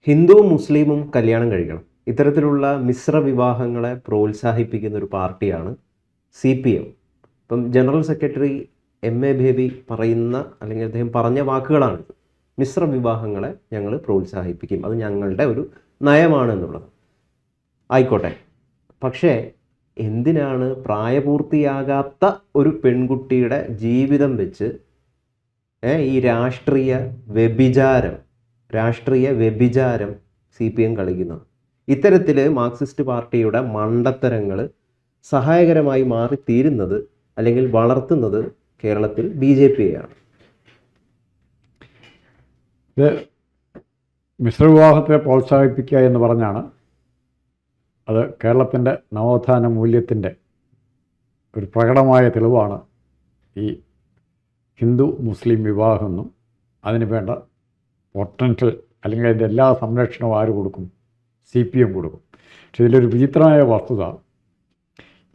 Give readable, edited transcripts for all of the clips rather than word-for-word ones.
ഹിന്ദുവും മുസ്ലിമും കല്യാണം കഴിക്കണം. ഇത്തരത്തിലുള്ള മിശ്ര വിവാഹങ്ങളെ പ്രോത്സാഹിപ്പിക്കുന്ന ഒരു പാർട്ടിയാണ് CPM. ഇപ്പം ജനറൽ സെക്രട്ടറി MA ബേബി പറയുന്ന അല്ലെങ്കിൽ അദ്ദേഹം പറഞ്ഞ വാക്കുകളാണ് മിശ്ര വിവാഹങ്ങളെ ഞങ്ങൾ പ്രോത്സാഹിപ്പിക്കും, അത് ഞങ്ങളുടെ ഒരു നയമാണ് എന്നുള്ളത്. ആയിക്കോട്ടെ, പക്ഷേ എന്തിനാണ് പ്രായപൂർത്തിയാകാത്ത ഒരു പെൺകുട്ടിയുടെ ജീവിതം വെച്ച് ഈ രാഷ്ട്രീയ വ്യഭിചാരം CPM കളിക്കുന്നത്? ഇത്തരത്തിൽ മാർക്സിസ്റ്റ് പാർട്ടിയുടെ മണ്ടത്തരങ്ങൾ സഹായകരമായി മാറിത്തീരുന്നത് അല്ലെങ്കിൽ വളർത്തുന്നത് കേരളത്തിൽ BJPയെയാണ്. ഇത് മിശ്രവിവാഹത്തെ പ്രോത്സാഹിപ്പിക്കുക എന്ന് പറഞ്ഞാണ് അത് കേരളത്തിൻ്റെ നവോത്ഥാന മൂല്യത്തിൻ്റെ ഒരു പ്രകടമായ തെളിവാണ് ഈ ഹിന്ദു മുസ്ലിം വിവാഹമെന്നും അതിന് വേണ്ട പൊട്ടൻഷ്യൽ അല്ലെങ്കിൽ അതിൻ്റെ എല്ലാ സംരക്ഷണവും ആര് കൊടുക്കും? CPM കൊടുക്കും. പക്ഷേ ഇതിലൊരു വിചിത്രമായ വസ്തുത,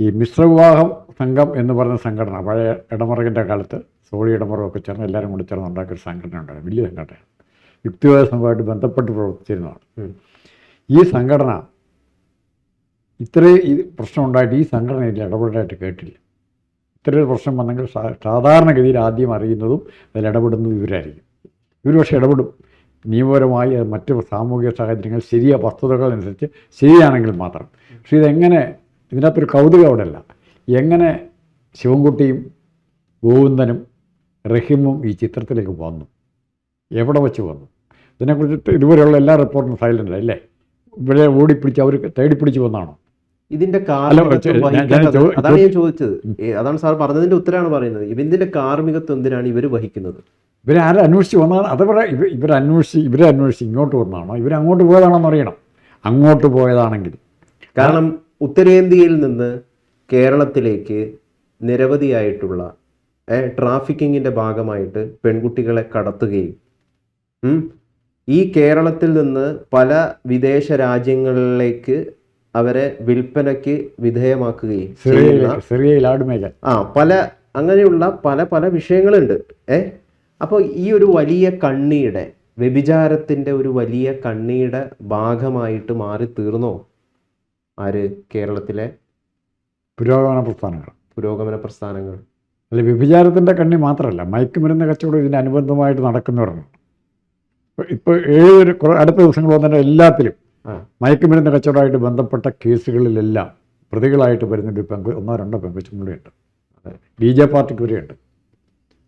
ഈ മിശ്രവിവാഹം സംഘം എന്ന് പറയുന്ന സംഘടന പഴയ ഇടമറുകിൻ്റെ കാലത്ത് സോളി ഇടമറുമൊക്കെ ചേർന്ന് എല്ലാവരും കൂടി ചേർന്ന് ഉണ്ടാക്കിയൊരു സംഘടന ഉണ്ടായിരുന്നു. വലിയ സംഘടനയാണ്, യുക്തിവാദ സംഘമായിട്ട് ബന്ധപ്പെട്ട് പ്രവർത്തിച്ചിരുന്നതാണ്. ഈ സംഘടന ഇത്രയും പ്രശ്നം ഉണ്ടായിട്ട് ഈ സംഘടനയിൽ ഇടപെടാനായിട്ട് കേട്ടില്ല. ഇത്രയൊരു പ്രശ്നം വന്നെങ്കിൽ സാധാരണഗതിയിൽ ആദ്യം അറിയുന്നതും അതിൽ ഇടപെടുന്നതും ഇവരായിരിക്കും. ഇവർ പക്ഷേ ഇടപെടും നിയമപരമായി, മറ്റ് സാമൂഹിക സാഹചര്യങ്ങൾ ശരിയ വസ്തുതകളനുസരിച്ച് ശരിയാണെങ്കിൽ മാത്രം. പക്ഷേ ഇതെങ്ങനെ, ഇതിനകത്തൊരു കൗതുകം അവിടെയല്ല, എങ്ങനെ ശിവൻകുട്ടിയും ഗോവിന്ദനും റഹീമും ഈ ചിത്രത്തിലേക്ക് വന്നു, എവിടെ വെച്ച് വന്നു? ഇതിനെക്കുറിച്ച് ഇതുവരെയുള്ള എല്ലാ റിപ്പോർട്ടും സൈലൻ്റ് അല്ലേ? ഇവിടെ ഓടിപ്പിടിച്ച് അവർ തേടിപ്പിടിച്ച് വന്നാണോ? ഇതിന്റെ അതാണ് ഞാൻ ചോദിച്ചത്. അതാണ് സാർ പറഞ്ഞതിന്റെ ഉത്തരമാണ് പറയുന്നത്. ഇതിന്റെ കാർമ്മികത്വം എന്തിനാണ് ഇവർ വഹിക്കുന്നത്? ഇവരാരെ അന്വേഷിച്ച് വന്നതാണ്? അതേപോലെ ഇവരെ അന്വേഷിച്ച് ഇങ്ങോട്ട് വന്നതാണോ, ഇവരങ്ങോട്ട് പോയതാണോ എന്നറിയണം. അങ്ങോട്ട് പോയതാണെങ്കിൽ, കാരണം ഉത്തരേന്ത്യയിൽ നിന്ന് കേരളത്തിലേക്ക് നിരവധിയായിട്ടുള്ള ട്രാഫിക്കിങ്ങിൻ്റെ ഭാഗമായിട്ട് പെൺകുട്ടികളെ കടത്തുകയും ഈ കേരളത്തിൽ നിന്ന് പല വിദേശ രാജ്യങ്ങളിലേക്ക് അവരെ വിൽപ്പനയ്ക്ക് വിധേയമാക്കുകയും അങ്ങനെയുള്ള പല വിഷയങ്ങളുണ്ട്. അപ്പോൾ ഈ ഒരു വലിയ കണ്ണിയുടെ വ്യഭിചാരത്തിൻ്റെ ഒരു വലിയ കണ്ണിയുടെ ഭാഗമായിട്ട് മാറി തീർന്നോ ആര്? കേരളത്തിലെ പുരോഗമന പ്രസ്ഥാനങ്ങൾ. അല്ല, വ്യഭിചാരത്തിൻ്റെ കണ്ണി മാത്രമല്ല, മയക്കുമരുന്ന് കച്ചവടം ഇതിന് അനുബന്ധമായിട്ട് നടക്കുന്നവരാണ്. ഇപ്പോൾ അടുത്ത ദിവസങ്ങൾ വന്നിട്ട് എല്ലാത്തിലും മയക്കുമരുന്ന് കച്ചവടമായിട്ട് ബന്ധപ്പെട്ട കേസുകളിലെല്ലാം പ്രതികളായിട്ട് വരുന്നൊരു ഒന്നോ രണ്ടോ പെൺകൊച്ചുങ്ങളുണ്ട്. BJP പാർട്ടിക്ക് വരെയുണ്ട്.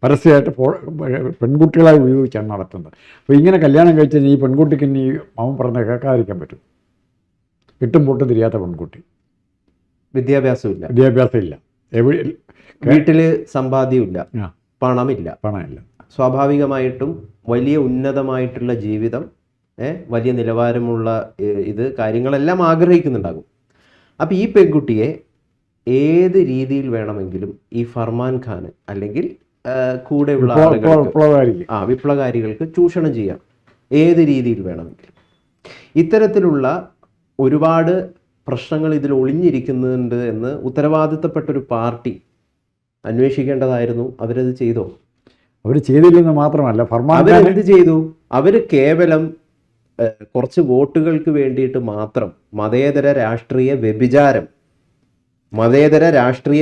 പരസ്യമായിട്ട് പെൺകുട്ടികളായി ഉപയോഗിച്ചാണ് നടത്തുന്നത്. അപ്പോൾ ഇങ്ങനെ കല്യാണം കഴിച്ചാൽ ഈ പെൺകുട്ടിക്ക് ഇനി അവൻ പറഞ്ഞ കേൾക്കാതിരിക്കാൻ പറ്റും. ഇട്ടും പൊട്ടും തിരിയാത്ത പെൺകുട്ടി, വിദ്യാഭ്യാസമില്ല, വീട്ടിൽ സമ്പാദ്യമില്ല, പണമില്ല. സ്വാഭാവികമായിട്ടും വലിയ ഉന്നതമായിട്ടുള്ള ജീവിതം, വലിയ നിലവാരമുള്ള കാര്യങ്ങളെല്ലാം ആഗ്രഹിക്കുന്നുണ്ടാകും. അപ്പോൾ ഈ പെൺകുട്ടിയെ ഏത് രീതിയിൽ വേണമെങ്കിലും ഈ ഫർമാൻ ഖാൻ അല്ലെങ്കിൽ കൂടെയുള്ള വിപ്ലവകാരികൾക്ക് ചൂഷണം ചെയ്യാം, ഏത് രീതിയിൽ വേണമെങ്കിലും. ഇത്തരത്തിലുള്ള ഒരുപാട് പ്രശ്നങ്ങൾ ഇതിൽ ഒളിഞ്ഞിരിക്കുന്നുണ്ട് എന്ന് ഉത്തരവാദിത്തപ്പെട്ടൊരു പാർട്ടി അന്വേഷിക്കേണ്ടതായിരുന്നു. അവരത് ചെയ്തോ? അവർ ചെയ്തില്ലെന്ന് മാത്രമല്ല, അവരെന്ത് ചെയ്തു? അവർ കേവലം കുറച്ച് വോട്ടുകൾക്ക് വേണ്ടിയിട്ട് മാത്രം മതേതര രാഷ്ട്രീയ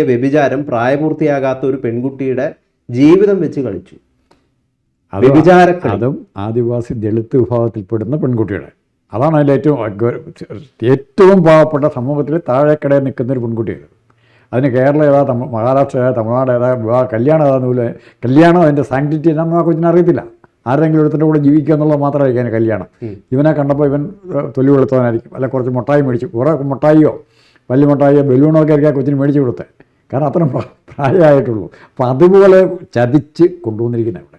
വ്യഭിചാരം പ്രായപൂർത്തിയാകാത്ത ഒരു പെൺകുട്ടിയുടെ ജീവിതം വെച്ച് കളിച്ചു. അതും ആദിവാസി ദളിത് വിഭാഗത്തിൽപ്പെടുന്ന പെൺകുട്ടിയുടെ. അതാണ് അതിൽ ഏറ്റവും പാവപ്പെട്ട സമൂഹത്തിൽ താഴേക്കടയിൽ നിൽക്കുന്നൊരു പെൺകുട്ടിയാണ്. അതിന് കേരളം ഏതാ, മഹാരാഷ്ട്ര ഏതാ, തമിഴ്നാട് ഏതാ, കല്യാണം ഏതാന്ന് കല്യാണം അതിൻ്റെ സാങ്ക്ടിറ്റി എന്നാന്ന് ആ കൊച്ചിനെ അറിയത്തില്ല. ആരെങ്കിലും ഒരുത്തിൻ്റെ കൂടെ ജീവിക്കുക എന്നുള്ളത് മാത്രമായിരിക്കും അതിന് കല്യാണം. ഇവനെ കണ്ടപ്പോൾ ഇവൻ തൊലി വെളുത്തവനായിരിക്കും, അല്ല കുറച്ച് മുട്ടായി മേടിച്ചു, കുറേ മുട്ടായിയോ വലിയ മുട്ടായിയോ ബലൂണൊക്കെ ആയിരിക്കും ആ കൊച്ചിന് മേടിച്ച് കൊടുത്തത്. കാരണം അത്ര പ്രായമായിട്ടുള്ളൂ. അപ്പോൾ അതുപോലെ ചതിച്ച് കൊണ്ടുവന്നിരിക്കുന്ന ഇവിടെ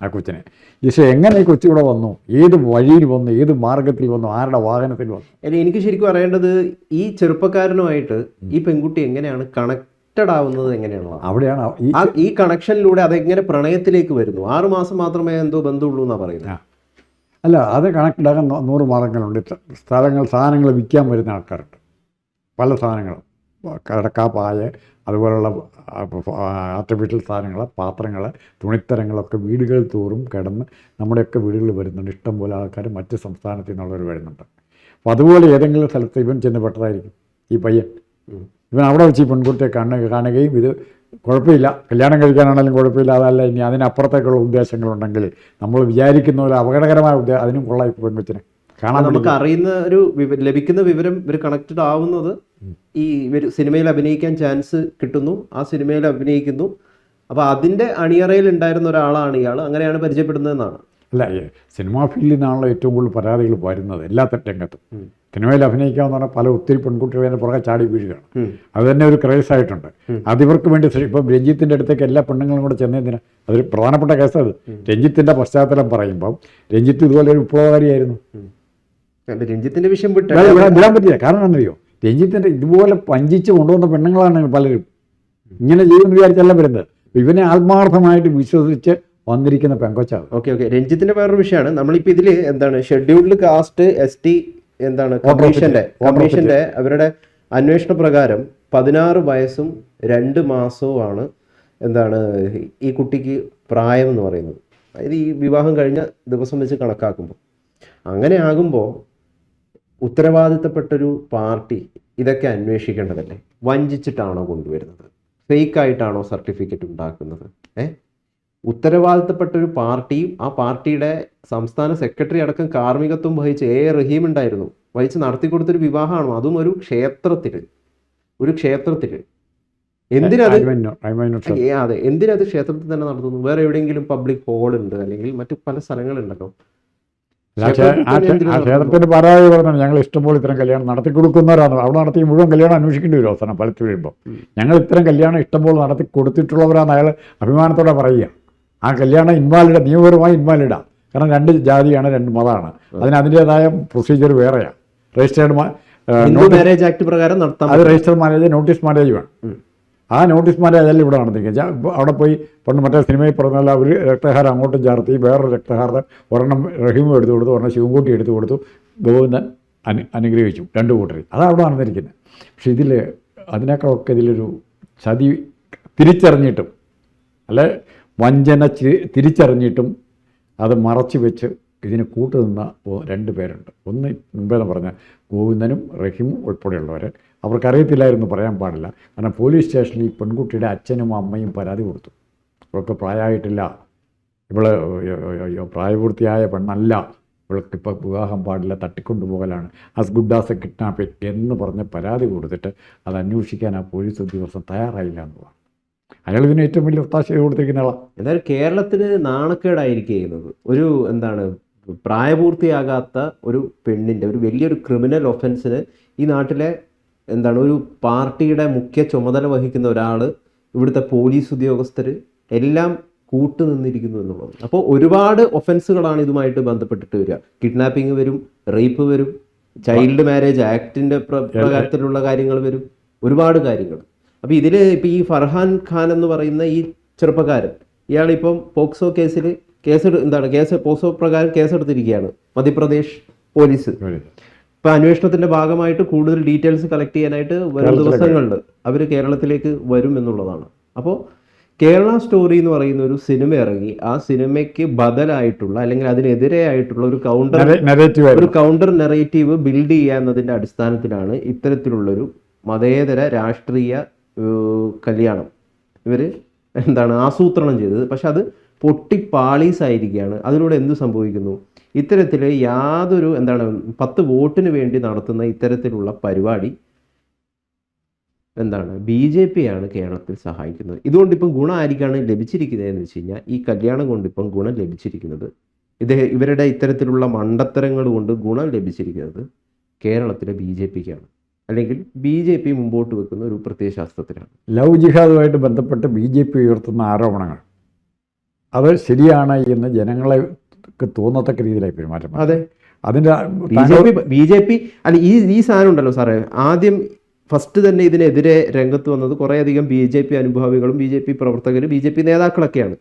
ആ കൊച്ചിനെ. പക്ഷേ എങ്ങനെ ഈ കൊച്ചി ഇവിടെ വന്നു, ഏത് വഴിയിൽ വന്നു, ഏത് മാർഗത്തിൽ വന്നു, ആരുടെ വാഹനത്തിൽ വന്നു? എനിക്ക് ശരിക്കും അറിയേണ്ടത് ഈ ചെറുപ്പക്കാരനുമായിട്ട് ഈ പെൺകുട്ടി എങ്ങനെയാണ് കണക്റ്റഡ് ആവുന്നത്, എങ്ങനെയാണോ അവിടെയാണ് ഈ കണക്ഷനിലൂടെ അതെങ്ങനെ പ്രണയത്തിലേക്ക് വരുന്നു? 6 മാസം മാത്രമേ എന്തോ ബന്ധമുള്ളൂ എന്നാണ് പറയുന്നത്. അല്ല, അത് കണക്റ്റഡ് ആകാൻ 100 മാർഗങ്ങളുണ്ട്. സാധനങ്ങൾ വിൽക്കാൻ വരുന്ന ആൾക്കാരുണ്ട്, പല സാധനങ്ങളും. കിടക്ക, പായ, അതുപോലുള്ള ആർട്ടിഫിഷ്യൽ സാധനങ്ങൾ, പാത്രങ്ങൾ, തുണിത്തരങ്ങളൊക്കെ വീടുകൾ തോറും കിടന്ന് നമ്മുടെയൊക്കെ വീടുകളിൽ വരുന്നുണ്ട്. ഇഷ്ടംപോലെ ആൾക്കാർ മറ്റ് സംസ്ഥാനത്തിൽ നിന്നുള്ളവർ വരുന്നുണ്ട്. അപ്പോൾ അതുപോലെ ഏതെങ്കിലും സ്ഥലത്ത് ഇവൻ ചെന്ന് പെട്ടതായിരിക്കും ഈ പയ്യൻ. ഇവൻ അവിടെ വെച്ച് ഈ പെൺകുട്ടിയെ കാണുകയും ഇത് കുഴപ്പമില്ല, കല്യാണം കഴിക്കാനാണെങ്കിലും കുഴപ്പമില്ല, അതല്ല ഇനി അതിനപ്പുറത്തേക്കുള്ള ഉദ്ദേശങ്ങളുണ്ടെങ്കിൽ നമ്മൾ വിചാരിക്കുന്ന പോലെ അപകടകരമായ അതിനും കൊള്ളാം ഈ പെൺകൊച്ചിനെ കാണാൻ. നമുക്ക് അറിയുന്ന ഒരു ലഭിക്കുന്ന വിവരം ഇവർ കണക്റ്റഡ് ആവുന്നത് ഈ ഇവർ സിനിമയിൽ അഭിനയിക്കാൻ ചാൻസ് കിട്ടുന്നു, ആ സിനിമയിൽ അഭിനയിക്കുന്നു. അപ്പോൾ അതിൻ്റെ അണിയറയിൽ ഉണ്ടായിരുന്ന ഒരാളാണ് ഇയാൾ, അങ്ങനെയാണ് പരിചയപ്പെടുന്നതെന്നാണ്. അല്ല, സിനിമാ ഫീൽഡിൽ നിന്നാണല്ലോ ഏറ്റവും കൂടുതൽ പരാതികൾ വരുന്നത് എല്ലാ രംഗത്തും. സിനിമയിൽ അഭിനയിക്കാമെന്ന് പറഞ്ഞാൽ പല ഒത്തിരി പെൺകുട്ടികൾ അതിൻ്റെ പുറകെ ചാടി വീഴുകയാണ്. അത് തന്നെ ഒരു ക്രേസ് ആയിട്ടുണ്ട്. അതിവർക്ക് വേണ്ടി ഇപ്പം രഞ്ജിത്തിൻ്റെ അടുത്തേക്ക് എല്ലാ പെണ്ണുങ്ങളും കൂടെ ചെന്നതിന് അതൊരു പ്രധാനപ്പെട്ട കേസത്. രഞ്ജിത്തിൻ്റെ പശ്ചാത്തലം പറയുമ്പം രഞ്ജിത്ത് ഇതുപോലെ ഒരു വിപ്ലവകാരിയായിരുന്നു. രഞ്ജിത്തിന്റെ വിഷയം വിടാൻ പറ്റില്ല. കാരണം എന്നറിയോ, രഞ്ജിത്തിൻ്റെ ഇതുപോലെ വഞ്ചിച്ച് കൊണ്ടുവന്ന പെണ്ണുങ്ങളാണ് പലരും. ഇങ്ങനെ ചെയ്യുമെന്ന് വിചാരിച്ചല്ല വരുന്നത്. ഇവനെ ആത്മാർത്ഥമായിട്ട് വിശ്വസിച്ച് വന്നിരിക്കുന്ന പെങ്കൊച്ചാണ്. ഓക്കെ. രഞ്ജിത്തിന്റെ വേറൊരു വിഷയമാണ്. നമ്മളിപ്പോൾ ഇതിൽ എന്താണ് ഷെഡ്യൂൾഡ് കാസ്റ്റ് ST എന്താണ് കമ്മീഷന്റെ അവരുടെ അന്വേഷണ പ്രകാരം 16 വയസ്സും 2 മാസവുമാണ് എന്താണ് ഈ കുട്ടിക്ക് പ്രായം എന്ന് പറയുന്നത്. അതായത് ഈ വിവാഹം കഴിഞ്ഞ ദിവസം വെച്ച് കണക്കാക്കുമ്പോൾ. അങ്ങനെ ആകുമ്പോൾ ഉത്തരവാദിത്തപ്പെട്ടൊരു പാർട്ടി ഇതൊക്കെ അന്വേഷിക്കേണ്ടതല്ലേ? വഞ്ചിച്ചിട്ടാണോ കൊണ്ടുവരുന്നത്? ഫേക്കായിട്ടാണോ സർട്ടിഫിക്കറ്റ് ഉണ്ടാക്കുന്നത്? ഉത്തരവാദിത്തപ്പെട്ടൊരു പാർട്ടിയും ആ പാർട്ടിയുടെ സംസ്ഥാന സെക്രട്ടറി അടക്കം കാർമ്മികത്വം വഹിച്ച് റഹീം ഉണ്ടായിരുന്നു, വഹിച്ച് നടത്തിക്കൊടുത്തൊരു വിവാഹമാണ്. അതും ഒരു ക്ഷേത്രത്തിൽ. എന്തിനത് എന്തിനത് ക്ഷേത്രത്തിൽ തന്നെ നടത്തുന്നു? വേറെ എവിടെയെങ്കിലും പബ്ലിക് ഹോൾ ഉണ്ട്, അല്ലെങ്കിൽ മറ്റു പല സ്ഥലങ്ങളുണ്ടല്ലോ. ക്ഷേത്രത്തിന് പരാതി പറഞ്ഞു, ഞങ്ങൾ ഇഷ്ടംപോലെ ഇത്തരം കല്യാണം നടത്തി കൊടുക്കുന്നവരാണ്. അവിടെ നടത്തി മുഴുവൻ കല്യാണം അന്വേഷിക്കേണ്ടി വരും അവസാനം ഫലത്തിൽ വീഴുമ്പോൾ. ഞങ്ങൾ ഇത്തരം കല്യാണം ഇഷ്ടംപോലെ നടത്തി കൊടുത്തിട്ടുള്ളവരാണ് അയാൾ അഭിമാനത്തോടെ പറയുക. ആ കല്യാണം ഇൻവാലിഡ, നിയമപരമായി ഇൻവാലിഡാണ്. കാരണം 2 ജാതിയാണ്, 2 മതമാണ്. അതിൻ്റെതായ പ്രൊസീജിയർ വേറെയാണ്. രജിസ്റ്റേർഡ് മാരേജ് ആക്ട് പ്രകാരം നടത്താം. അത് രജിസ്റ്റർ മാരേജ്, നോട്ടീസ് മാരേജ് വേണം. ആ നോട്ടീസ് മാരേജ് അല്ല ഇവിടെ നടന്നിരിക്കുക. അവിടെ പോയി പണ്ട് മറ്റേ സിനിമയിൽ പറഞ്ഞാൽ അവർ രക്തഹാരം അങ്ങോട്ടും ചേർത്തി, വേറൊരു രക്തഹാരം ഒരെണ്ണം റഹീമും എടുത്തു കൊടുത്തു, ഒരെണ്ണം ശിവൻകുട്ടി എടുത്തു കൊടുത്തു, ഗോവിന്ദൻ അനുഗ്രഹിച്ചു 2 കൂട്ടരെയും. അതാണ് അവിടെ നടന്നിരിക്കുന്നത്. പക്ഷെ ഇതിൽ അതിനേക്കാളൊക്കെ ഇതിലൊരു ചതി തിരിച്ചറിഞ്ഞിട്ടും, അല്ലെ വഞ്ചന തിരിച്ചറിഞ്ഞിട്ടും അത് മറച്ചു വെച്ച് ഇതിന് കൂട്ടുനിന്ന 2 പേരുണ്ട്. ഒന്ന് മുമ്പേന്ന് പറഞ്ഞ ഗോവിന്ദനും റഹീമും ഉൾപ്പെടെയുള്ളവർ. അവർക്കറിയത്തില്ലായിരുന്നു, പറയാൻ പാടില്ല. കാരണം പോലീസ് സ്റ്റേഷനിൽ ഈ പെൺകുട്ടിയുടെ അച്ഛനും അമ്മയും പരാതി കൊടുത്തു. ഇവൾക്ക് പ്രായമായിട്ടില്ല, ഇവള് പ്രായപൂർത്തിയായ പെണ്ണല്ല, ഇവൾക്കിപ്പോൾ വിവാഹം പാടില്ല, തട്ടിക്കൊണ്ടുപോകലാണ്, as good as a kidnapping എന്ന് പറഞ്ഞ് പരാതി കൊടുത്തിട്ട് അത് അന്വേഷിക്കാൻ ആ പോലീസ് ഉദ്യോഗസ്ഥൻ തയ്യാറായില്ല എന്നുള്ളതാണ്. അയാൾ ഇതിന് ഏറ്റവും വലിയ ഒത്താശ കൊടുത്തിരിക്കുന്ന ആളാണ്. എന്തായാലും കേരളത്തിന് നാണക്കേടായിരിക്കുന്നത് ഒരു എന്താണ് പ്രായപൂർത്തിയാകാത്ത ഒരു പെണ്ണിൻ്റെ ഒരു വലിയൊരു ക്രിമിനൽ ഒഫൻസിന് ഈ നാട്ടിലെ എന്താണ് ഒരു പാർട്ടിയുടെ മുഖ്യ ചുമതല വഹിക്കുന്ന ഒരാൾ, ഇവിടുത്തെ പോലീസ് ഉദ്യോഗസ്ഥർ എല്ലാം കൂട്ടുനിന്നിരിക്കുന്നു എന്നുള്ളത്. അപ്പോൾ ഒരുപാട് ഒഫൻസുകളാണ് ഇതുമായിട്ട് ബന്ധപ്പെട്ടിട്ട് വരിക. കിഡ്നാപ്പിംഗ് വരും, റേപ്പ് വരും, ചൈൽഡ് മാരേജ് ആക്ടിൻ്റെ പ്രകാരത്തിലുള്ള കാര്യങ്ങൾ വരും, ഒരുപാട് കാര്യങ്ങൾ. അപ്പോൾ ഇതിൽ ഇപ്പോൾ ഈ ഫർഹാൻ ഖാൻ എന്ന് പറയുന്ന ഈ ചെറുപ്പക്കാരൻ, ഇയാളിപ്പം പോക്സോ പോക്സോ പ്രകാരം കേസെടുത്തിരിക്കുകയാണ് മധ്യപ്രദേശ് പോലീസ്. ഇപ്പം അന്വേഷണത്തിൻ്റെ ഭാഗമായിട്ട് കൂടുതൽ ഡീറ്റെയിൽസ് കളക്ട് ചെയ്യാനായിട്ട് വരും ദിവസങ്ങളിൽ അവർ കേരളത്തിലേക്ക് വരും എന്നുള്ളതാണ്. അപ്പോൾ കേരള സ്റ്റോറി എന്ന് പറയുന്ന ഒരു സിനിമ ഇറങ്ങി, ആ സിനിമയ്ക്ക് ബദലായിട്ടുള്ള അല്ലെങ്കിൽ അതിനെതിരെയായിട്ടുള്ള ഒരു കൗണ്ടർ നെറേറ്റീവ് ബിൽഡ് ചെയ്യുക എന്നതിൻ്റെ അടിസ്ഥാനത്തിലാണ് ഇത്തരത്തിലുള്ളൊരു മതേതര രാഷ്ട്രീയ കല്യാണം ഇവർ ആസൂത്രണം ചെയ്തത്. പക്ഷെ അത് പൊട്ടിപ്പാളീസായിരിക്കുകയാണ്. അതിലൂടെ എന്ത് സംഭവിക്കുന്നു? ഇത്തരത്തിൽ യാതൊരു 10 വോട്ടിന് വേണ്ടി നടത്തുന്ന ഇത്തരത്തിലുള്ള പരിപാടി BJP ആണ് കേരളത്തിൽ സഹായിക്കുന്നത്. ഇതുകൊണ്ട് ഇപ്പം ഗുണം ആയിരിക്കാണ് ലഭിച്ചിരിക്കുന്നതെന്ന് വെച്ച് കഴിഞ്ഞാൽ, ഈ കല്യാണം കൊണ്ട് ഇപ്പം ഗുണം ലഭിച്ചിരിക്കുന്നത്, ഇവരുടെ ഇത്തരത്തിലുള്ള മണ്ടത്തരങ്ങൾ കൊണ്ട് ഗുണം ലഭിച്ചിരിക്കുന്നത് കേരളത്തിലെ BJPക്കാണ്, അല്ലെങ്കിൽ BJP മുമ്പോട്ട് വെക്കുന്ന ഒരു പ്രത്യയശാസ്ത്രത്തിലാണ്. ലവ് ജിഹാദുമായിട്ട് ബന്ധപ്പെട്ട് BJP ഉയർത്തുന്ന ആരോപണങ്ങൾ അത് ശരിയാണ് എന്ന് ജനങ്ങളെ തോന്നത്തക്ക രീതിയിലായി പെരുമാറ്റം. അതെ, അതിൻ്റെ BJP അല്ല ഈ സാധനം ഉണ്ടല്ലോ സാറേ, ആദ്യം ഫസ്റ്റ് തന്നെ ഇതിനെതിരെ രംഗത്ത് വന്നത് കുറേയധികം BJP അനുഭാവികളും BJP പ്രവർത്തകരും BJP നേതാക്കളൊക്കെയാണ്.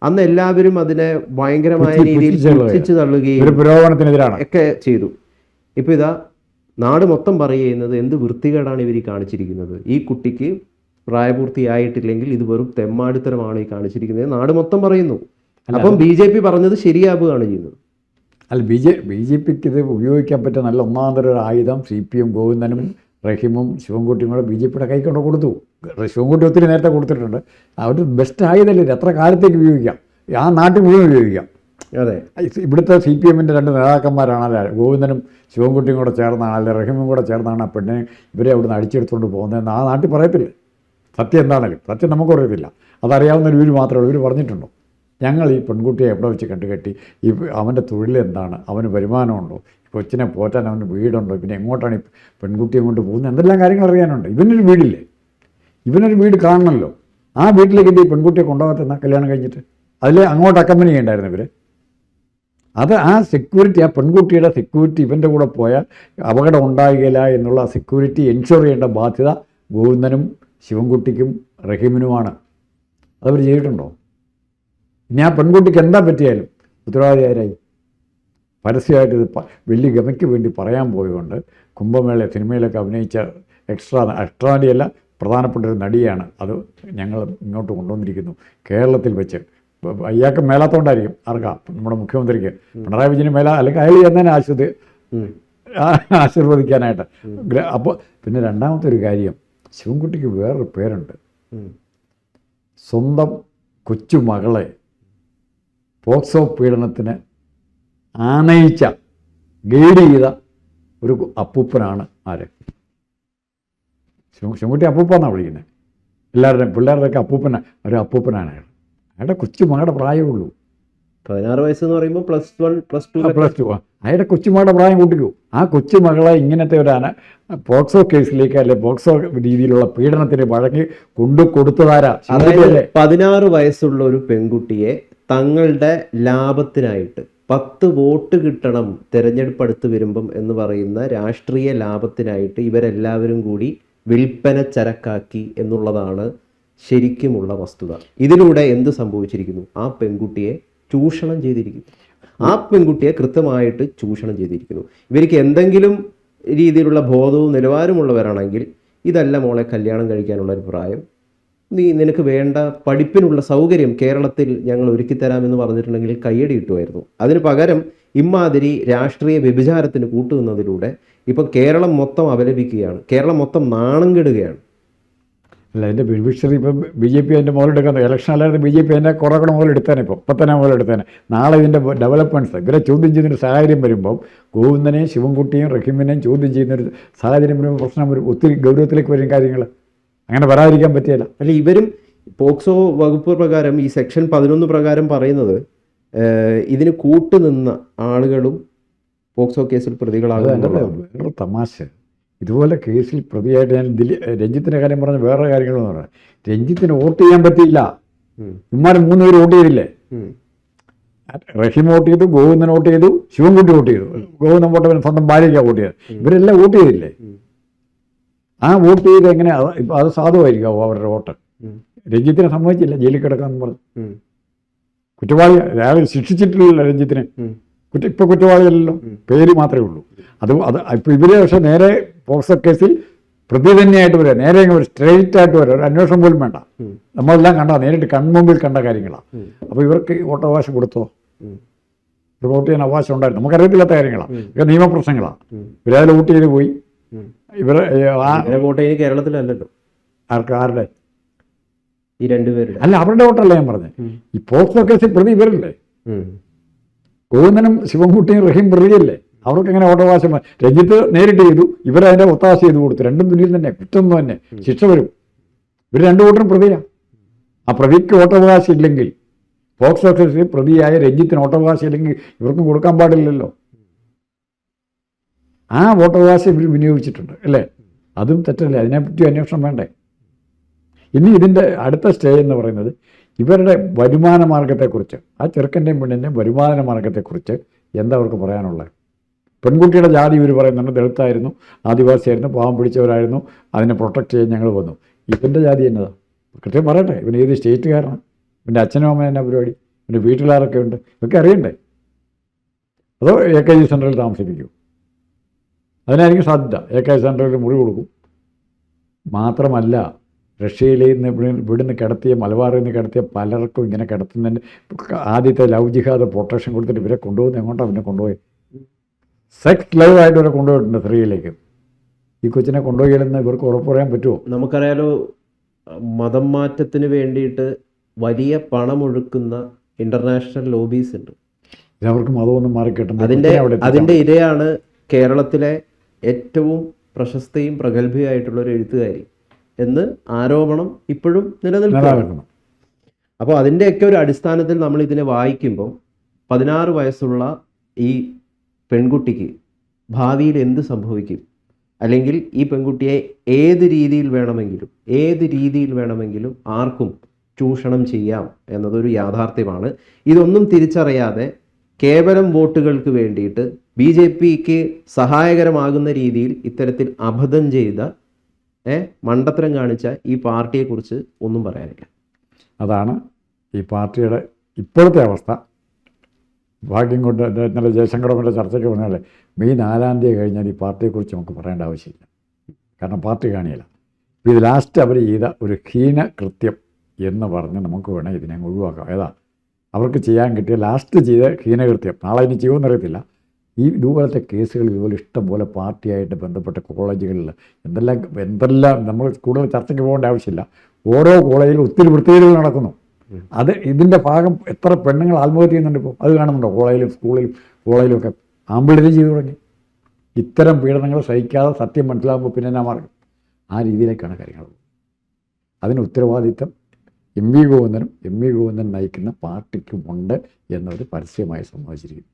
അന്ന് എല്ലാവരും അതിനെ ഭയങ്കരമായ രീതിയിൽ പുച്ഛിച്ചു തള്ളുകയും പുരോഗമനത്തിനെതിരാണ് ഒക്കെ ചെയ്തു. ഇപ്പം ഇതാ നാട് മൊത്തം പറയുന്നത് എന്ത് വൃത്തികേടാണ് ഇവർ ഈ കാണിച്ചിരിക്കുന്നത്, ഈ കുട്ടിക്ക് പ്രായപൂർത്തിയായിട്ടില്ലെങ്കിൽ ഇത് വെറും തെമ്മാടിത്തരമാണ് ഈ കാണിച്ചിരിക്കുന്നത്, നാട് മൊത്തം പറയുന്നു. അപ്പം BJP പറഞ്ഞത് ശരിയാവുകയാണ് ചെയ്യുന്നത്. അല്ല, ബി ജെ പിക്ക് ഇത് ഉപയോഗിക്കാൻ പറ്റിയ നല്ല ഒന്നാന്തര ഒരു ആയുധം CPM ഗോവിന്ദനും റഹീമും ശിവൻകുട്ടിയും കൂടെ BJPയുടെ കൈ കൊണ്ട് കൊടുത്തു. ശിവൻകുട്ടി ഒത്തിരി നേരത്തെ കൊടുത്തിട്ടുണ്ട്. അവർ ബെസ്റ്റ് ആയുധമല്ലേ, എത്ര കാലത്തേക്ക് ഉപയോഗിക്കാം, ആ നാട്ടിൽ മുഴുവൻ ഉപയോഗിക്കാം. അതെ, ഇവിടുത്തെ CPMൻ്റെ 2 നേതാക്കന്മാരാണല്ലേ, ഗോവിന്ദനും ശിവൻകുട്ടിയും കൂടെ ചേർന്നാണ്, അല്ലെ റഹീമും കൂടെ ചേർന്നാണ് ആ പെണ്ണെ ഇവരെ അവിടുന്ന് അടിച്ചെടുത്തുകൊണ്ട് പോകുന്നതെന്ന് ആ നാട്ടിൽ പറയത്തില്ല. സത്യം എന്താണെങ്കിലും സത്യം നമുക്ക് അറിയത്തില്ല, അതറിയാവുന്ന ഇവർ മാത്രമേ ഉള്ളൂ. ഇവർ പറഞ്ഞിട്ടുണ്ടോ ഞങ്ങൾ ഈ പെൺകുട്ടിയെ എവിടെ വെച്ച് കണ്ടുകെട്ടി, ഈ അവൻ്റെ തൊഴിലെന്താണ്, അവന് വരുമാനമുണ്ടോ, കൊച്ചിനെ പോറ്റാൻ അവന് വീടുണ്ടോ, പിന്നെ എങ്ങോട്ടാണ് ഈ പെൺകുട്ടിയെ കൊണ്ട് പോകുന്നത്, എന്തെല്ലാം കാര്യങ്ങൾ അറിയാനുണ്ട്. ഇവനൊരു വീടില്ലേ, ഇവനൊരു വീട് കാണണമല്ലോ. ആ വീട്ടിലേക്ക് ഈ പെൺകുട്ടിയെ കൊണ്ടുപോകത്തെന്നാ കല്യാണം കഴിഞ്ഞിട്ട് അതിൽ അങ്ങോട്ട് അക്കമ്പനി ഉണ്ടായിരുന്നു ഇവർ. അത് ആ സെക്യൂരിറ്റി, ആ പെൺകുട്ടിയുടെ സെക്യൂരിറ്റി ഇവൻ്റെ കൂടെ പോയാൽ അപകടം ഉണ്ടാകുകയില്ല എന്നുള്ള സെക്യൂരിറ്റി എൻഷുർ ചെയ്യേണ്ട ബാധ്യത ഗോവിന്ദനും ശിവൻകുട്ടിക്കും റഹീമിനുമാണ്. അതവർ ചെയ്തിട്ടുണ്ടോ? ഇനി ആ പെൺകുട്ടിക്ക് എന്താ പറ്റിയാലും ഉത്തരവാദിയായി പരസ്യമായിട്ട് ഇത് വലിയ ഗമയ്ക്ക് വേണ്ടി പറയാൻ പോയതുകൊണ്ട് കുംഭമേള സിനിമയിലൊക്കെ അഭിനയിച്ച എക്സ്ട്രാഡിയല്ല പ്രധാനപ്പെട്ട ഒരു നടിയാണ്. അത് ഞങ്ങൾ ഇങ്ങോട്ട് കൊണ്ടുവന്നിരിക്കുന്നു കേരളത്തിൽ വെച്ച്. അയാൾക്ക് മേലാത്തോണ്ടായിരിക്കും, ആർക്കാ, നമ്മുടെ മുഖ്യമന്ത്രിക്ക് പിണറായി വിജയന് മേല, അല്ലെങ്കിൽ അയാൾ എന്നതിനെ ആശീർവദിക്കാനായിട്ട്. അപ്പോൾ പിന്നെ രണ്ടാമത്തെ ഒരു കാര്യം, ശിവൻകുട്ടിക്ക് വേറൊരു പേരുണ്ട്. സ്വന്തം കൊച്ചുമകളെ പോക്സോ പീഡനത്തിന് ആനയിച്ച, ഗൈഡ് ചെയ്ത ഒരു അപ്പൂപ്പനാണ് ആര്? ശിവൻകുട്ടി അപ്പൂപ്പന്നാണ് വിളിക്കുന്നത്. എല്ലാവരുടെയും പിള്ളേരുടെയൊക്കെ അപ്പൂപ്പന, ഒരു അപ്പൂപ്പനാണ് അയാൾ. അയാളുടെ കൊച്ചുമകളുടെ പ്രായമുള്ളൂ. 16 വയസ്സെന്ന് പറയുമ്പോൾ +1 +2. അയാളുടെ കൊച്ചുമകളുടെ പ്രായം കൂട്ടിക്കൂ. ആ കൊച്ചുമകളെ ഇങ്ങനത്തെ ഒരു പോക്സോ കേസിലേക്ക്, അല്ലെ പോക്സോ രീതിയിലുള്ള പീഡനത്തിന് വഴങ്ങി കൊടുത്തതാരാ? അതായത് 16 വയസ്സുള്ള ഒരു പെൺകുട്ടിയെ തങ്ങളുടെ ലാഭത്തിനായിട്ട് 10 വോട്ട് കിട്ടണം തെരഞ്ഞെടുപ്പ് അടുത്ത് വരുമ്പം എന്ന് പറയുന്ന രാഷ്ട്രീയ ലാഭത്തിനായിട്ട് ഇവരെല്ലാവരും കൂടി വിൽപ്പന ചരക്കാക്കി എന്നുള്ളതാണ് ശരിക്കുമുള്ള വസ്തുത. ഇതിലൂടെ എന്ത് സംഭവിച്ചിരിക്കുന്നു? ആ പെൺകുട്ടിയെ ചൂഷണം ചെയ്തിരിക്കുന്നു. ആ പെൺകുട്ടിയെ കൃത്യമായിട്ട് ചൂഷണം ചെയ്തിരിക്കുന്നു. ഇവർക്ക് എന്തെങ്കിലും രീതിയിലുള്ള ബോധവും നിലവാരമുള്ളവരാണെങ്കിൽ ഇതല്ല മോളെ കല്യാണം കഴിക്കാനുള്ള ഒരു പ്രായം, നിനക്ക് വേണ്ട പഠിപ്പിനുള്ള സൗകര്യം കേരളത്തിൽ ഞങ്ങൾ ഒരുക്കിത്തരാമെന്ന് പറഞ്ഞിട്ടുണ്ടെങ്കിൽ കയ്യടി കിട്ടുമായിരുന്നു. അതിന് പകരം ഇമ്മാതിരി രാഷ്ട്രീയ വ്യഭിചാരത്തിന് കൂട്ടുനിന്നതിലൂടെ ഇപ്പം കേരളം മൊത്തം അപലപിക്കുകയാണ്, കേരളം മൊത്തം നാണം കെടുകയാണ്. അല്ല, അതിൻ്റെ ബെനിഫിഷ്യറി ഇപ്പം BJP അതിൻ്റെ മുതലെടുക്കുന്നത്. ഇലക്ഷൻ അല്ലാതെ BJP അതിൻ്റെ കുറേ കൂടെ മുതലെടുത്തേനെ, ഇപ്പം തന്നെ മുതലെടുത്തേനെ. നാളെ ഇതിൻ്റെ ഡെവലപ്മെൻറ്റ്സ് ഇവരെ ചോദ്യം ചെയ്യുന്നൊരു സാഹചര്യം വരുമ്പം ഗോവിന്ദനെയും ശിവൻകുട്ടിയും റഹീമിനെയും ചോദ്യം ചെയ്യുന്നൊരു സാഹചര്യം വരുമ്പോൾ പ്രശ്നം വരും, ഒത്തിരി ഗൗരവത്തിലേക്ക് വരും കാര്യങ്ങൾ. അങ്ങനെ വരാതിരിക്കാൻ പറ്റിയല്ല. അല്ല, ഇവരും പോക്സോ വകുപ്പ് പ്രകാരം ഈ സെക്ഷൻ 11 പ്രകാരം പറയുന്നത് ഇതിന് കൂട്ടുനിന്ന ആളുകളും പോക്സോ കേസിൽ പ്രതികളാകുന്നത്. വേറൊരു തമാശ, ഇതുപോലെ കേസിൽ പ്രതിയായിട്ട് ഞാൻ രഞ്ജിത്തിൻ്റെ കാര്യം പറഞ്ഞ വേറെ കാര്യങ്ങളെന്ന് പറയാം. രഞ്ജിത്തിന് വോട്ട് ചെയ്യാൻ പറ്റിയില്ല. ഇമാരും 3 പേര് വോട്ട് ചെയ്തില്ലേ? റഹീം വോട്ട് ചെയ്തു, ഗോവിന്ദൻ വോട്ട് ചെയ്തു, ശിവൻകുട്ടി വോട്ട് ചെയ്തു. ഗോവിന്ദൻ വോട്ട് സ്വന്തം ഭാര്യയ്ക്കാണ് വോട്ട് ചെയ്തത്. ഇവരെല്ലാം വോട്ട് ചെയ്തില്ലേ? ആ വോട്ട് ചെയ്ത് എങ്ങനെ അത് സാധുവായിരിക്കാവോ അവരുടെ വോട്ട്? രഞ്ജിത്തിനെ സമ്മതിച്ചില്ല, ജയിലിൽ കിടക്കാമെന്ന് പറഞ്ഞു. കുറ്റവാളി അയാൾ ശിക്ഷിച്ചിട്ടില്ല രഞ്ജിത്തിനെ. ഇപ്പോൾ കുറ്റവാളിയല്ലല്ലോ, പേര് മാത്രമേ ഉള്ളൂ. ഇപ്പോൾ ഇവരെ പക്ഷേ നേരെ പോക്സോ കേസിൽ പ്രതി തന്നെയായിട്ട് വരിക, നേരെ ഒരു സ്ട്രെയിറ്റ് ആയിട്ട് വരിക, ഒരു അന്വേഷണം പോലും വേണ്ട. നമ്മളെല്ലാം കണ്ട, നേരിട്ട് കൺമുമ്പിൽ കണ്ട കാര്യങ്ങളാണ്. അപ്പോൾ ഇവർക്ക് വോട്ടവകാശം കൊടുത്തോ? വോട്ട് ചെയ്യാൻ അവകാശം ഉണ്ടായിരുന്നു. നമുക്കറിയത്തില്ലാത്ത കാര്യങ്ങളാണ്, ഇതൊക്കെ നിയമപ്രശ്നങ്ങളാണ്. ഇവരതിൽ വോട്ട് ചെയ്ത് പോയി. ഇവർ വോട്ട് ചെയ്യുന്നത് കേരളത്തിലല്ലല്ലോ. ആരുടെ? ഈ 2 പേരുടെ അല്ല, അവരുടെ വോട്ടല്ല ഞാൻ പറഞ്ഞത്. ഈ പോക്സോ കേസിൽ പ്രതി ഇവരല്ലേ? ഗോവിന്ദനും ശിവൻകുട്ടിയും റഹീം പ്രതിയല്ലേ? അവർക്ക് എങ്ങനെ വോട്ടവകാശം? രഞ്ജിത്ത് നേരിട്ട് ചെയ്തു, ഇവരതിൻ്റെ ഒത്താശ ചെയ്ത് കൊടുത്തു. രണ്ടും തുല്യം തന്നെ, കുറ്റം തന്നെ, ശിക്ഷ വരും. ഇവർ 2 വോട്ടിനും പ്രതിയാണ്. ആ പ്രതിക്ക് വോട്ടവകാശം ഇല്ലെങ്കിൽ, പോക്സോ കേസിൽ പ്രതിയായ രഞ്ജിത്തിന് വോട്ടവകാശം ഇല്ലെങ്കിൽ ഇവർക്കും കൊടുക്കാൻ പാടില്ലല്ലോ. ആ വോട്ടവകാശം ഇവർ വിനിയോഗിച്ചിട്ടുണ്ട് അല്ലേ? അതും തെറ്റല്ലേ? അതിനെപ്പറ്റി അന്വേഷണം വേണ്ടേ? ഇനി ഇതിൻ്റെ അടുത്ത സ്റ്റേ എന്ന് പറയുന്നത് ഇവരുടെ വരുമാന മാർഗത്തെക്കുറിച്ച്, ആ ചെറുക്കൻ്റെയും പെണ്ണിൻ്റെയും വരുമാന മാർഗത്തെക്കുറിച്ച് എന്താ അവർക്ക് പറയാനുള്ളത്? പെൺകുട്ടിയുടെ ജാതി ഇവർ പറയുന്നുണ്ട്, ദളിതായിരുന്നു, ആദിവാസിയായിരുന്നു, പാവം പിടിച്ചവരായിരുന്നു, അതിനെ പ്രൊട്ടക്റ്റ് ചെയ്യാൻ ഞങ്ങൾ വന്നു. ഇവൻ്റെ ജാതി എന്നതാ കൃത്യം പറയട്ടെ. ഇവൻ ഏത് സ്റ്റേറ്റുകാരനാണ്? ഇവൻ്റെ അച്ഛനും അമ്മ എന്നാ പരിപാടി? ഇവൻ്റെ വീട്ടിലാരൊക്കെ ഉണ്ട്? ഇതൊക്കെ അറിയണ്ടേ? അതോ AKG സെൻറ്ററിൽ താമസിപ്പിക്കൂ? അതിനായിരിക്കും സാധ്യത. AK സെൻറ്ററിൽ മുറി കൊടുക്കും. മാത്രമല്ല റഷ്യയിൽ നിന്ന് ഇവിടുന്ന് കിടത്തിയ മലബാറിൽ നിന്ന് കിടത്തിയ പലർക്കും ഇങ്ങനെ കിടത്തുന്നതിന് ആദ്യത്തെ ലവ് ജിഹാദ് പ്രൊട്ടക്ഷൻ കൊടുത്തിട്ട് ഇവരെ കൊണ്ടുപോകുന്നത് എങ്ങോട്ടാണ് പിന്നെ കൊണ്ടുപോയി? സെക്സ് ലൈവായിട്ട് ഇവരെ കൊണ്ടുപോയിട്ടുണ്ട് സ്ത്രീയിലേക്ക്. ഈ കൊച്ചിനെ കൊണ്ടുപോയില്ലെന്ന് ഇവർക്ക് ഉറപ്പ് പറയാൻ പറ്റുമോ? നമുക്കറിയാലോ, മതം മാറ്റത്തിന് വേണ്ടിയിട്ട് വലിയ പണമൊഴുക്കുന്ന ഇൻ്റർനാഷണൽ ലോബീസ് ഉണ്ട്. അവർക്ക് മതമൊന്നും മാറിക്കിട്ടും. അതിൻ്റെ ഇരയാണ് കേരളത്തിലെ ഏറ്റവും പ്രശസ്തയും പ്രഗത്ഭയായിട്ടുള്ളൊരു എഴുത്തുകാരി എന്ന് ആരോപണം ഇപ്പോഴും നിലനിൽക്കുന്നു. അപ്പോൾ അതിൻ്റെയൊക്കെ ഒരു അടിസ്ഥാനത്തിൽ നമ്മൾ ഇതിനെ വായിക്കുമ്പോൾ 16 വയസ്സുള്ള ഈ പെൺകുട്ടിക്ക് ഭാവിയിൽ എന്ത് സംഭവിക്കും, അല്ലെങ്കിൽ ഈ പെൺകുട്ടിയെ ഏത് രീതിയിൽ വേണമെങ്കിലും ആർക്കും ചൂഷണം ചെയ്യാം എന്നതൊരു യാഥാർത്ഥ്യമാണ്. ഇതൊന്നും തിരിച്ചറിയാതെ കേവലം വോട്ടുകൾക്ക് വേണ്ടിയിട്ട് BJPക്ക് സഹായകരമാകുന്ന രീതിയിൽ ഇത്തരത്തിൽ അബദ്ധം ചെയ്ത മണ്ടത്തരം കാണിച്ച ഈ പാർട്ടിയെക്കുറിച്ച് ഒന്നും പറയാനില്ല. അതാണ് ഈ പാർട്ടിയുടെ ഇപ്പോഴത്തെ അവസ്ഥ. ഭാഗ്യം കൊണ്ട് ഇന്നലെ ജയശങ്കറുടെ ചർച്ചയ്ക്ക് പറഞ്ഞാൽ മെയ് 4-ാം തീയതി കഴിഞ്ഞാൽ ഈ പാർട്ടിയെക്കുറിച്ച് നമുക്ക് പറയേണ്ട ആവശ്യമില്ല. കാരണം പാർട്ടി കാണിയില്ല. ഇത് ലാസ്റ്റ് അവർ ചെയ്ത ഒരു ഹീന കൃത്യം എന്ന് പറഞ്ഞ് നമുക്ക് വേണേൽ ഇതിനെ ഒഴിവാക്കാം. ഏതാ അവർക്ക് ചെയ്യാൻ കിട്ടിയ ലാസ്റ്റ് ചെയ്ത ഹീനകൃത്യം. നാളെ ഇനി ചെയ്യുമെന്നറിയത്തില്ല. ഇതുപോലത്തെ കേസുകൾ ഇതുപോലെ ഇഷ്ടംപോലെ പാർട്ടിയായിട്ട് ബന്ധപ്പെട്ട കോളേജുകളിൽ എന്തെല്ലാം നമ്മൾ കൂടുതൽ ചർച്ചയ്ക്ക് പോകേണ്ട ആവശ്യമില്ല. ഓരോ കോളേജിലും ഒത്തിരി വൃത്തികേടുകൾ നടക്കുന്നു. അത് ഇതിൻ്റെ ഭാഗം എത്ര പെണ്ണുങ്ങൾ ആത്മഹത്യ ചെയ്യുന്നുണ്ട് ഇപ്പോൾ, അത് കാണുന്നുണ്ടോ? കോളേജിലും ഒക്കെ ആമ്പിളരെ ചെയ്തു തുടങ്ങി. ഇത്തരം പീഡനങ്ങൾ സഹിക്കാതെ സത്യം മനസ്സിലാകുമ്പോൾ പിന്നെ എന്നാ മാർഗം? ആ രീതിയിലേക്കാണ് കാര്യങ്ങൾ. അതിന് ഉത്തരവാദിത്തം എം വി ഗോവിന്ദൻ നയിക്കുന്ന പാർട്ടിക്കുമുണ്ട് എന്നവർ പരസ്യമായി സമ്മതിച്ചിരിക്കുന്നു.